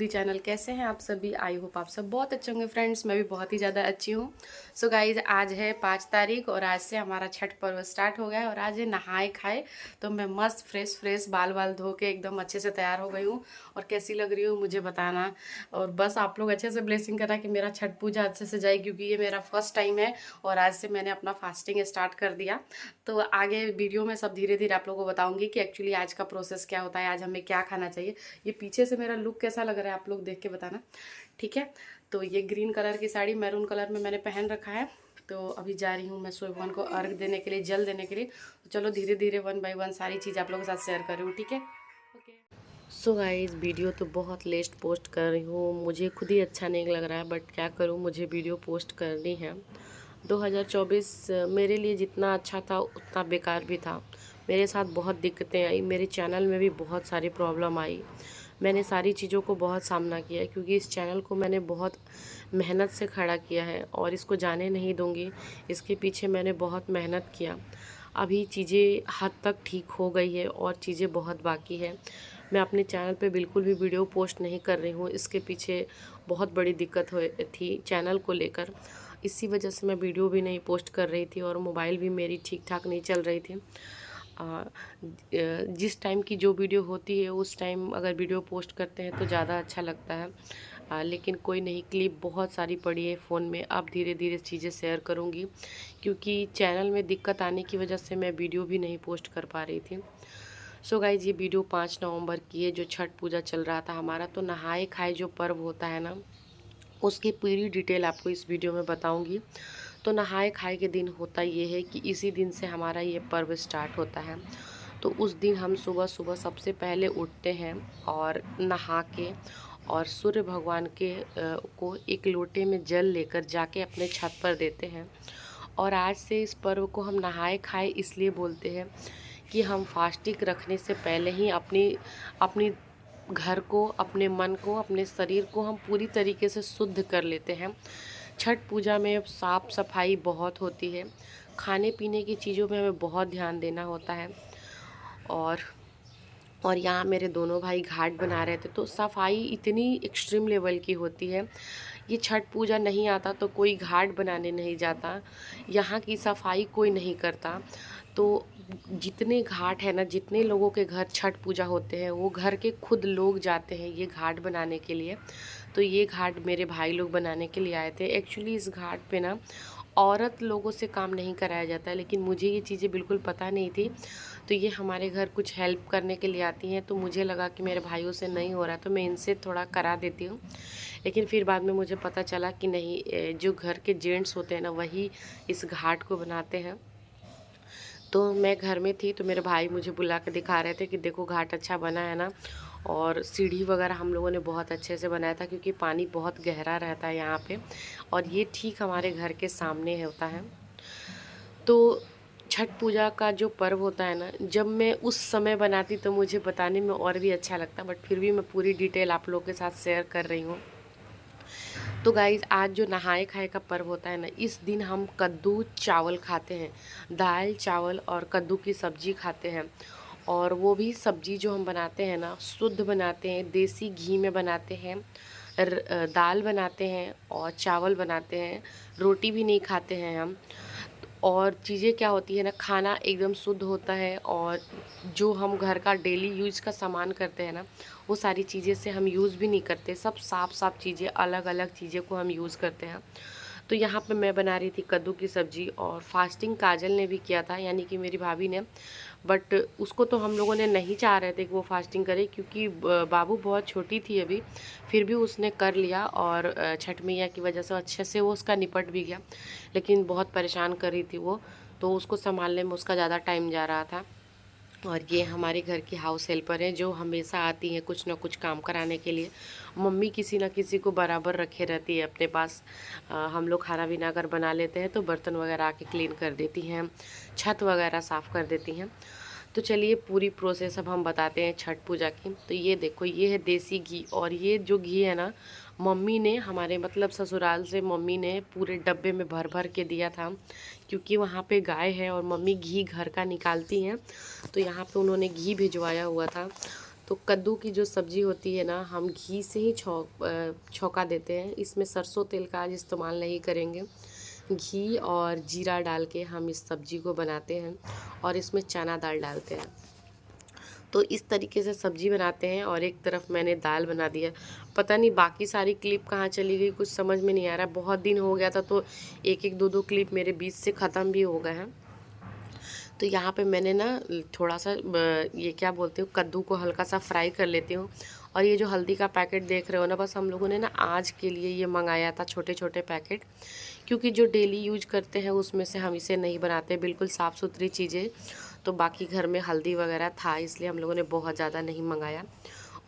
दी channel. कैसे हैं आप सभी? आई होप आप सब बहुत अच्छे होंगे फ्रेंड्स। मैं भी बहुत ही ज़्यादा अच्छी हूँ। सो गाइज, आज है 5 तारीख और आज से हमारा छठ पर्व स्टार्ट हो गया है और आज है नहाए खाए। तो मैं मस्त फ्रेश बाल धो के एकदम अच्छे से तैयार हो गई हूँ। और कैसी लग रही हूँ मुझे बताना। और बस आप लोग अच्छे से ब्लेसिंग करना कि मेरा छठ पूजा अच्छे से जाए, क्योंकि ये मेरा फर्स्ट टाइम है और आज से मैंने अपना फास्टिंग स्टार्ट कर दिया। तो आगे वीडियो में सब धीरे धीरे आप लोगों को बताऊंगी कि एक्चुअली आज का प्रोसेस क्या होता है, आज हमें क्या खाना चाहिए। ये पीछे से मेरा लुक कैसा लग रहा है आप लोग देख के बताना, ठीक है। तो ये ग्रीन कलर की साड़ी मैरून कलर में मैंने पहन रखा है। तो अभी जा रही हूँ मैं सूर्य भगवान को अर्घ देने के लिए, जल देने के लिए। तो चलो धीरे धीरे 1 बाय 1 सारी चीज़ आप लोगों के साथ शेयर कर रही हूँ, ठीक है। ओके। सो गाइस, वीडियो तो बहुत लेट पोस्ट कर रही हूँ, मुझे खुद ही अच्छा नहीं लग रहा है, बट क्या करूँ, मुझे वीडियो पोस्ट करनी है। 2024 मेरे लिए जितना अच्छा था उतना बेकार भी था। मेरे साथ बहुत दिक्कतें आई, मेरे चैनल में भी बहुत सारी प्रॉब्लम आई। मैंने सारी चीज़ों को बहुत सामना किया है, क्योंकि इस चैनल को मैंने बहुत मेहनत से खड़ा किया है और इसको जाने नहीं दूंगी। इसके पीछे मैंने बहुत मेहनत किया। अभी चीज़ें हद तक ठीक हो गई है और चीज़ें बहुत बाकी है। मैं अपने चैनल पे बिल्कुल भी वीडियो पोस्ट नहीं कर रही हूँ, इसके पीछे बहुत बड़ी दिक्कत हुई थी चैनल को लेकर। इसी वजह से मैं वीडियो भी नहीं पोस्ट कर रही थी और मोबाइल भी मेरी ठीक ठाक नहीं चल रही थी। जिस टाइम की जो वीडियो होती है उस टाइम अगर वीडियो पोस्ट करते हैं तो ज़्यादा अच्छा लगता है। लेकिन कोई नहीं, क्लिप बहुत सारी पड़ी है फ़ोन में। अब धीरे धीरे चीज़ें शेयर करूँगी, क्योंकि चैनल में दिक्कत आने की वजह से मैं वीडियो भी नहीं पोस्ट कर पा रही थी। सो गाइज, ये वीडियो 5 नवंबर की है, जो छठ पूजा चल रहा था हमारा। तो नहाए खाए जो पर्व होता है ना, उसकी पूरी डिटेल आपको इस वीडियो में बताऊंगी। तो नहाए खाए के दिन होता ये है कि इसी दिन से हमारा ये पर्व स्टार्ट होता है। तो उस दिन हम सुबह सुबह सबसे पहले उठते हैं और नहा के और सूर्य भगवान के को एक लोटे में जल लेकर जाके अपने छत पर देते हैं। और आज से इस पर्व को हम नहाए खाए इसलिए बोलते हैं कि हम फास्टिंग रखने से पहले ही अपनी अपनी घर को, अपने मन को, अपने शरीर को हम पूरी तरीके से शुद्ध कर लेते हैं। छठ पूजा में साफ़ सफाई बहुत होती है, खाने पीने की चीज़ों में हमें बहुत ध्यान देना होता है। और यहाँ मेरे दोनों भाई घाट बना रहे थे, तो सफाई इतनी एक्सट्रीम लेवल की होती है। ये छठ पूजा नहीं आता तो कोई घाट बनाने नहीं जाता, यहाँ की सफाई कोई नहीं करता। तो जितने घाट है ना, जितने लोगों के घर छठ पूजा होते हैं, वो घर के खुद लोग जाते हैं ये घाट बनाने के लिए। तो ये घाट मेरे भाई लोग बनाने के लिए आए थे। एक्चुअली इस घाट पे ना औरत लोगों से काम नहीं कराया जाता है, लेकिन मुझे ये चीज़ें बिल्कुल पता नहीं थी। तो ये हमारे घर कुछ हेल्प करने के लिए आती हैं, तो मुझे लगा कि मेरे भाइयों से नहीं हो रहा तो मैं इनसे थोड़ा करा देती हूँ। लेकिन फिर बाद में मुझे पता चला कि नहीं, जो घर के जेंट्स होते हैं ना, वही इस घाट को बनाते हैं। तो मैं घर में थी तो मेरे भाई मुझे बुला के दिखा रहे थे कि देखो घाट अच्छा बना है ना। और सीढ़ी वगैरह हम लोगों ने बहुत अच्छे से बनाया था, क्योंकि पानी बहुत गहरा रहता है यहाँ पे। और ये ठीक हमारे घर के सामने होता है। तो छठ पूजा का जो पर्व होता है ना, जब मैं उस समय बनाती तो मुझे बताने में और भी अच्छा लगता, बट फिर भी मैं पूरी डिटेल आप लोगों के साथ शेयर कर रही हूँ। तो गाइज, आज जो नहाए खाए का पर्व होता है ना, इस दिन हम कद्दू चावल खाते हैं, दाल चावल और कद्दू की सब्जी खाते हैं। और वो भी सब्जी जो हम बनाते हैं ना, शुद्ध बनाते हैं, देसी घी में बनाते हैं। दाल बनाते हैं और चावल बनाते हैं, रोटी भी नहीं खाते हैं हम। और चीज़ें क्या होती है ना, खाना एकदम शुद्ध होता है। और जो हम घर का डेली यूज़ का सामान करते हैं ना, वो सारी चीज़ें से हम यूज़ भी नहीं करते, सब साफ चीज़ें, अलग अलग चीज़ें को हम यूज़ करते हैं। तो यहाँ पे मैं बना रही थी कद्दू की सब्ज़ी, और फास्टिंग काजल ने भी किया था, यानी कि मेरी भाभी ने। बट उसको तो हम लोगों ने नहीं चाह रहे थे कि वो फास्टिंग करे, क्योंकि बाबू बहुत छोटी थी अभी। फिर भी उसने कर लिया और छठ मैया की वजह से अच्छे से वो उसका निपट भी गया। लेकिन बहुत परेशान कर रही थी वो, तो उसको संभालने में उसका ज़्यादा टाइम जा रहा था। और ये हमारे घर की हाउस हेल्पर हैं, जो हमेशा आती हैं कुछ ना कुछ काम कराने के लिए। मम्मी किसी ना किसी को बराबर रखे रहती है अपने पास। हम लोग खाना पीना अगर बना लेते हैं तो बर्तन वगैरह आके क्लीन कर देती हैं, छत वगैरह साफ़ कर देती हैं। तो चलिए पूरी प्रोसेस अब हम बताते हैं छठ पूजा की। तो ये देखो, ये है देसी घी, और ये जो घी है ना, मम्मी ने हमारे मतलब ससुराल से मम्मी ने पूरे डब्बे में भर भर के दिया था, क्योंकि वहाँ पे गाय है और मम्मी घी घर का निकालती हैं। तो यहाँ पे उन्होंने घी भिजवाया हुआ था। तो कद्दू की जो सब्ज़ी होती है ना, हम घी से ही छौंका देते हैं। इसमें सरसों तेल का आज इस्तेमाल नहीं करेंगे। घी और जीरा डाल के हम इस सब्ज़ी को बनाते हैं और इसमें चना दाल डालते हैं। तो इस तरीके से सब्ज़ी बनाते हैं और एक तरफ मैंने दाल बना दिया। पता नहीं बाकी सारी क्लिप कहाँ चली गई, कुछ समझ में नहीं आ रहा। बहुत दिन हो गया था तो एक एक दो दो क्लिप मेरे बीच से ख़त्म भी हो गए हैं। तो यहाँ पे मैंने ना थोड़ा सा ये क्या बोलते हो, कद्दू को हल्का सा फ्राई कर लेती हूँ। और ये जो हल्दी का पैकेट देख रहे हो ना, बस हम लोगों ने ना आज के लिए ये मंगाया था, छोटे छोटे पैकेट, क्योंकि जो डेली यूज करते हैं उसमें से हम इसे नहीं बनाते, बिल्कुल साफ़ सुथरी चीज़ें। तो बाकी घर में हल्दी वगैरह था, इसलिए हम लोगों ने बहुत ज़्यादा नहीं मंगाया।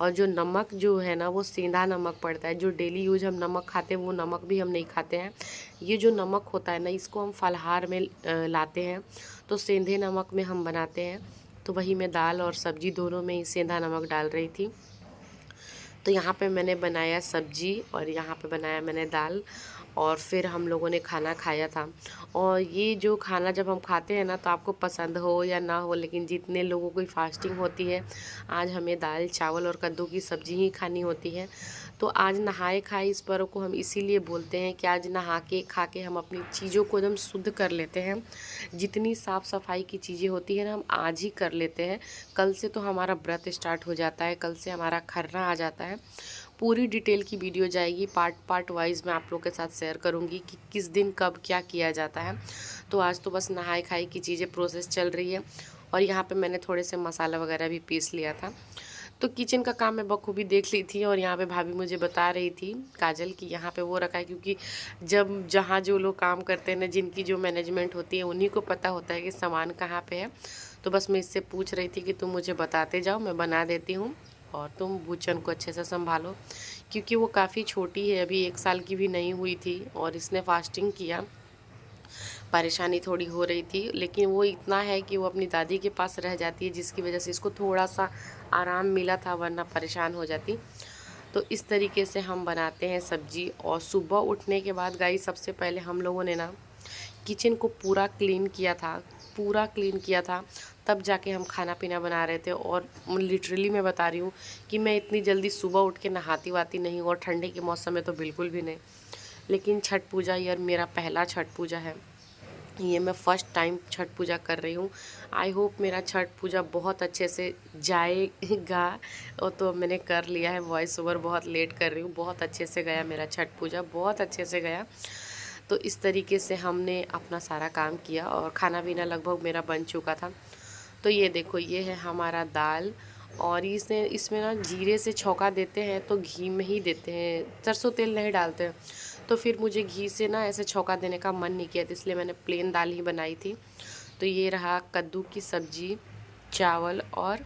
और जो नमक जो है ना, वो सेंधा नमक पड़ता है। जो डेली यूज हम नमक खाते हैं वो नमक भी हम नहीं खाते हैं। ये जो नमक होता है ना, इसको हम फलाहार में लाते हैं, तो सेंधे नमक में हम बनाते हैं। तो वही मैं दाल और सब्जी दोनों में ही सेंधा नमक डाल रही थी। तो यहाँ पे मैंने बनाया सब्जी और यहाँ पे बनाया मैंने दाल, और फिर हम लोगों ने खाना खाया था। और ये जो खाना जब हम खाते हैं ना, तो आपको पसंद हो या ना हो, लेकिन जितने लोगों की फास्टिंग होती है, आज हमें दाल चावल और कद्दू की सब्ज़ी ही खानी होती है। तो आज नहाए खाए इस पर्व को हम इसीलिए बोलते हैं कि आज नहा के खा के हम अपनी चीज़ों को एकदम शुद्ध कर लेते हैं। जितनी साफ़ सफाई की चीज़ें होती है ना, हम आज ही कर लेते हैं। कल से तो हमारा व्रत स्टार्ट हो जाता है, कल से हमारा खरना आ जाता है। पूरी डिटेल की वीडियो जाएगी, पार्ट वाइज मैं आप लोग के साथ शेयर करूंगी कि किस दिन कब क्या किया जाता है। तो आज तो बस नहाए खाए की चीज़ें प्रोसेस चल रही है। और यहाँ पे मैंने थोड़े से मसाला वगैरह भी पीस लिया था। तो किचन का काम मैं बखूबी देख ली थी। और यहाँ पे भाभी मुझे बता रही थी, काजल, कि यहाँ पे वो रखा है, क्योंकि जब जहाँ जो लोग काम करते हैं ना, जिनकी जो मैनेजमेंट होती है, उन्हीं को पता होता है कि सामान कहाँ पे है। तो बस मैं इससे पूछ रही थी कि तुम मुझे बताते जाओ, मैं बना देती हूँ, और तुम भूचन को अच्छे से संभालो, क्योंकि वो काफ़ी छोटी है, अभी 1 साल की भी नहीं हुई थी और इसने फास्टिंग किया। परेशानी थोड़ी हो रही थी, लेकिन वो इतना है कि वो अपनी दादी के पास रह जाती है, जिसकी वजह से इसको थोड़ा सा आराम मिला था, वरना परेशान हो जाती। तो इस तरीके से हम बनाते हैं सब्जी। और सुबह उठने के बाद गाइस, सबसे पहले हम लोगों ने ना किचन को पूरा क्लीन किया था, तब जाके हम खाना पीना बना रहे थे। और लिटरली मैं बता रही हूँ कि मैं इतनी जल्दी सुबह उठ के नहाती वाती नहीं हूँ, और ठंडे के मौसम में तो बिल्कुल भी नहीं। लेकिन छठ पूजा यार मेरा पहला छठ पूजा है, ये मैं फ़र्स्ट टाइम छठ पूजा कर रही हूँ। आई होप मेरा छठ पूजा बहुत अच्छे से जाएगा। और तो मैंने कर लिया है, वॉइस ओवर बहुत लेट कर रही हूँ। बहुत अच्छे से गया मेरा छठ पूजा, बहुत अच्छे से गया। तो इस तरीके से हमने अपना सारा काम किया और खाना पीना लगभग मेरा बन चुका था। तो ये देखो, ये है हमारा दाल। और इसमें ना जीरे से छौंका देते हैं, तो घी में ही देते हैं, सरसों तेल नहीं डालते हैं। तो फिर मुझे घी से ना ऐसे छौंका देने का मन नहीं किया, तो इसलिए मैंने प्लेन दाल ही बनाई थी। तो ये रहा कद्दू की सब्ज़ी, चावल और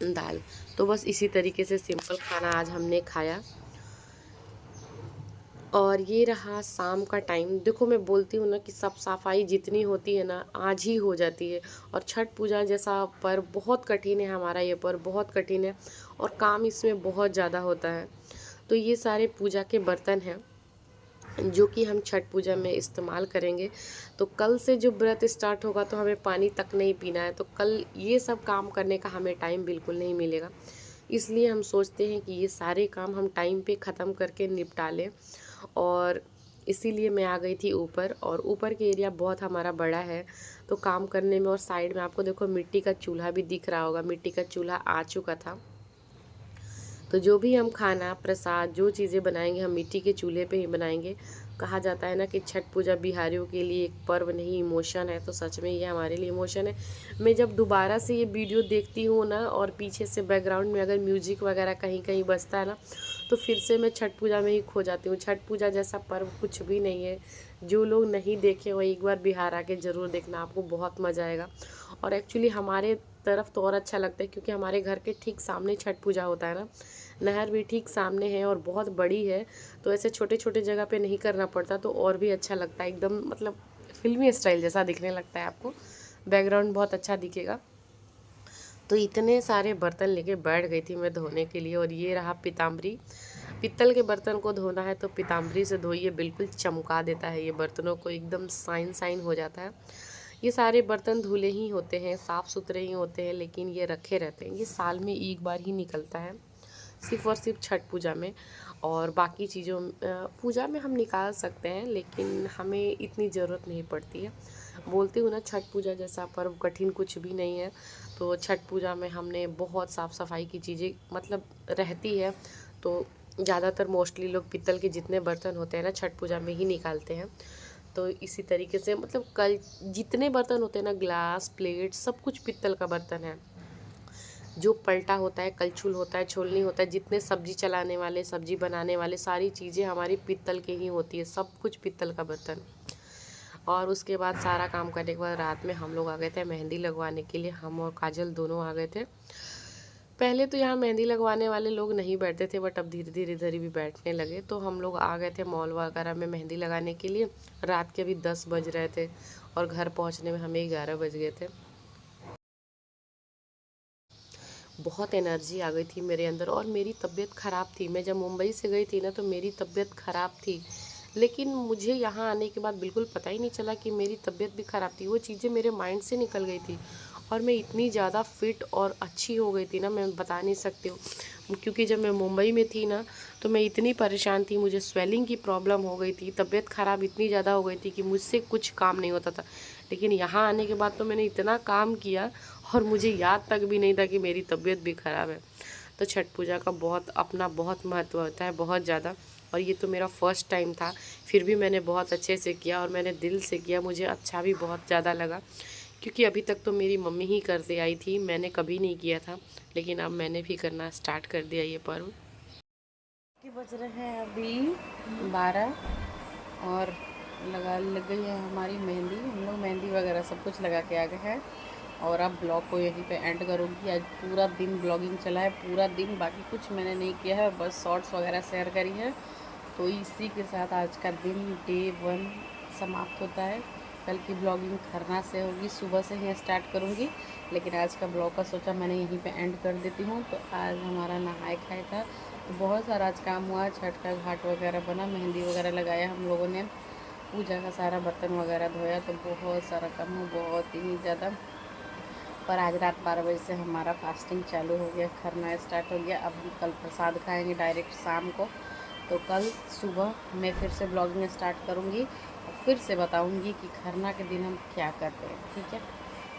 दाल। तो बस इसी तरीके से सिंपल खाना आज हमने खाया। और ये रहा शाम का टाइम। देखो, मैं बोलती हूँ ना कि सब सफाई जितनी होती है ना, आज ही हो जाती है। और छठ पूजा जैसा पर्व बहुत कठिन है, हमारा ये पर्व बहुत कठिन है, और काम इसमें बहुत ज़्यादा होता है। तो ये सारे पूजा के बर्तन हैं जो कि हम छठ पूजा में इस्तेमाल करेंगे। तो कल से जो व्रत स्टार्ट होगा तो हमें पानी तक नहीं पीना है, तो कल ये सब काम करने का हमें टाइम बिल्कुल नहीं मिलेगा। इसलिए हम सोचते हैं कि ये सारे काम हम टाइम पे ख़त्म करके निपटा लें। और इसीलिए मैं आ गई थी ऊपर, और ऊपर के एरिया बहुत हमारा बड़ा है, तो काम करने में। और साइड में आपको देखो मिट्टी का चूल्हा भी दिख रहा होगा, मिट्टी का चूल्हा आ चुका था। तो जो भी हम खाना प्रसाद जो चीज़ें बनाएंगे, हम मिट्टी के चूल्हे पे ही बनाएंगे। कहा जाता है ना कि छठ पूजा बिहारियों के लिए एक पर्व नहीं, इमोशन है। तो सच में ये हमारे लिए इमोशन है। मैं जब दोबारा से ये वीडियो देखती हूँ ना, और पीछे से बैकग्राउंड में अगर म्यूजिक वगैरह कहीं कहीं बजता है ना, तो फिर से मैं छठ पूजा में ही खो जाती हूँ। छठ पूजा जैसा पर्व कुछ भी नहीं है। जो लोग नहीं देखे वो एक बार बिहार आके ज़रूर देखना, आपको बहुत मज़ा आएगा। और एक्चुअली हमारे तरफ तो और अच्छा लगता है, क्योंकि हमारे घर के ठीक सामने छठ पूजा होता है ना, नहर भी ठीक सामने है और बहुत बड़ी है। तो ऐसे छोटे छोटे जगह पे नहीं करना पड़ता, तो और भी अच्छा लगता है। एकदम मतलब फिल्मी स्टाइल जैसा दिखने लगता है आपको, बैकग्राउंड बहुत अच्छा दिखेगा। तो इतने सारे बर्तन लेके बैठ गई थी मैं धोने के लिए। और ये रहा पीताम्बरी। पित्तल के बर्तन को धोना है तो पीताम्बरी से धोइए, बिल्कुल चमका देता है ये बर्तनों को, एकदम साइन साइन हो जाता है। ये सारे बर्तन धुले ही होते हैं, साफ़ सुथरे ही होते हैं, लेकिन ये रखे रहते हैं। ये साल में एक बार ही निकलता है, सिर्फ़ और सिर्फ छठ पूजा में। और बाकी चीज़ों पूजा में हम निकाल सकते हैं, लेकिन हमें इतनी ज़रूरत नहीं पड़ती है। बोलती हूँ ना, छठ पूजा जैसा पर्व कठिन कुछ भी नहीं है। तो छठ पूजा में हमने बहुत साफ़ सफाई की चीज़ें मतलब रहती है, तो ज़्यादातर मोस्टली लोग पीतल के जितने बर्तन होते हैं ना, छठ पूजा में ही निकालते हैं। तो इसी तरीके से मतलब कल जितने बर्तन होते हैं ना, ग्लास, प्लेट, सब कुछ पीतल का बर्तन है। जो पलटा होता है, कलछुल होता है, छोलनी होता है, जितने सब्जी चलाने वाले, सब्जी बनाने वाले, सारी चीज़ें हमारी पीतल के ही होती है, सब कुछ पीतल का बर्तन। और उसके बाद सारा काम करने के बाद रात में हम लोग आ गए थे मेहंदी लगवाने के लिए। हम और काजल दोनों आ गए थे। पहले तो यहाँ मेहंदी लगवाने वाले लोग नहीं बैठते थे, बट अब धीरे धीरे इधर भी बैठने लगे। तो हम लोग आ गए थे मॉल वगैरह में मेहंदी लगाने के लिए। रात के अभी 10 बज रहे थे और घर पहुँचने में हमें 11 बज गए थे। बहुत एनर्जी आ गई थी मेरे अंदर और मेरी तबीयत ख़राब थी। मैं जब मुंबई से गई थी ना, तो मेरी तबीयत ख़राब थी, लेकिन मुझे यहाँ आने के बाद बिल्कुल पता ही नहीं चला कि मेरी तबीयत भी ख़राब थी। वो चीज़ें मेरे माइंड से निकल गई थी और मैं इतनी ज़्यादा फिट और अच्छी हो गई थी ना, मैं बता नहीं सकती हूँ। क्योंकि जब मैं मुंबई में थी ना, तो मैं इतनी परेशान थी, मुझे स्वेलिंग की प्रॉब्लम हो गई थी, तबीयत ख़राब इतनी ज़्यादा हो गई थी कि मुझसे कुछ काम नहीं होता था। लेकिन यहाँ आने के बाद तो मैंने इतना काम किया और मुझे याद तक भी नहीं था कि मेरी तबीयत भी ख़राब है। तो छठ पूजा का बहुत महत्व होता है, बहुत ज़्यादा। और ये तो मेरा फर्स्ट टाइम था, फिर भी मैंने बहुत अच्छे से किया और मैंने दिल से किया। मुझे अच्छा भी बहुत ज़्यादा लगा, क्योंकि अभी तक तो मेरी मम्मी ही करते आई थी, मैंने कभी नहीं किया था, लेकिन अब मैंने भी करना स्टार्ट कर दिया ये पर्व। बज रहे हैं अभी 12 और लग गई है हमारी मेहंदी। हम लोग मेहंदी वगैरह सब कुछ लगा के आ गए हैं और अब ब्लॉग को यहीं पे एंड करूँगी। आज पूरा दिन ब्लॉगिंग चला है, पूरा दिन, बाकी कुछ मैंने नहीं किया है, बस शॉर्ट्स वगैरह शेयर करी है। तो इसी के साथ आज का दिन डे 1 समाप्त होता है। कल की ब्लॉगिंग खरना से होगी, सुबह से ही स्टार्ट करूँगी, लेकिन आज का ब्लॉग का सोचा मैंने यहीं पे एंड कर देती हूँ। तो आज हमारा नहाए खाए था, तो बहुत सारा आज काम हुआ। छठ का घाट वगैरह बना, मेहंदी वगैरह लगाया हम लोगों ने, पूजा का सारा बर्तन वगैरह धोया, तो बहुत सारा काम हुआ, बहुत ही ज़्यादा। पर आज रात 12 बजे से हमारा फास्टिंग चालू हो गया, खरना स्टार्ट हो गया। अब हम कल प्रसाद खाएंगे डायरेक्ट शाम को। तो कल सुबह मैं फिर से ब्लॉगिंग स्टार्ट करूँगी और फिर से बताऊँगी कि खरना के दिन हम क्या करते हैं, ठीक है।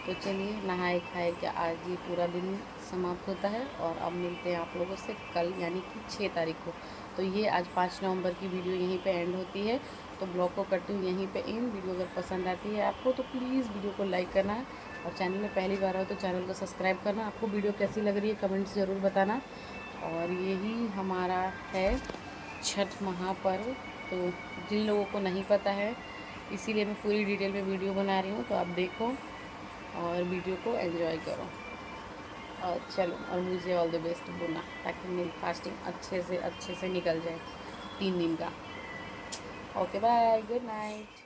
तो चलिए, नहाए खाए के आज ये पूरा दिन समाप्त होता है और अब मिलते हैं आप लोगों से कल, यानी कि 6 तारीख को। तो ये आज 5 नवंबर की वीडियो यहीं पे एंड होती है। तो ब्लॉग को करती हूँ यहीं पे इन। वीडियो अगर पसंद आती है आपको तो प्लीज़ वीडियो को लाइक करना, और चैनल में पहली बार हो तो चैनल को सब्सक्राइब करना। आपको वीडियो कैसी लग रही है कमेंट्स ज़रूर बताना। और यही हमारा है छठ महापर्व। तो जिन लोगों को नहीं पता है, इसीलिए मैं पूरी डिटेल में वीडियो बना रही हूँ, तो आप देखो और वीडियो को एंजॉय करो। और चलो, और मुझे ऑल द बेस्ट बोलना, ताकि मेरी फास्टिंग अच्छे से निकल जाए 3 दिन का। Okay, bye, good night.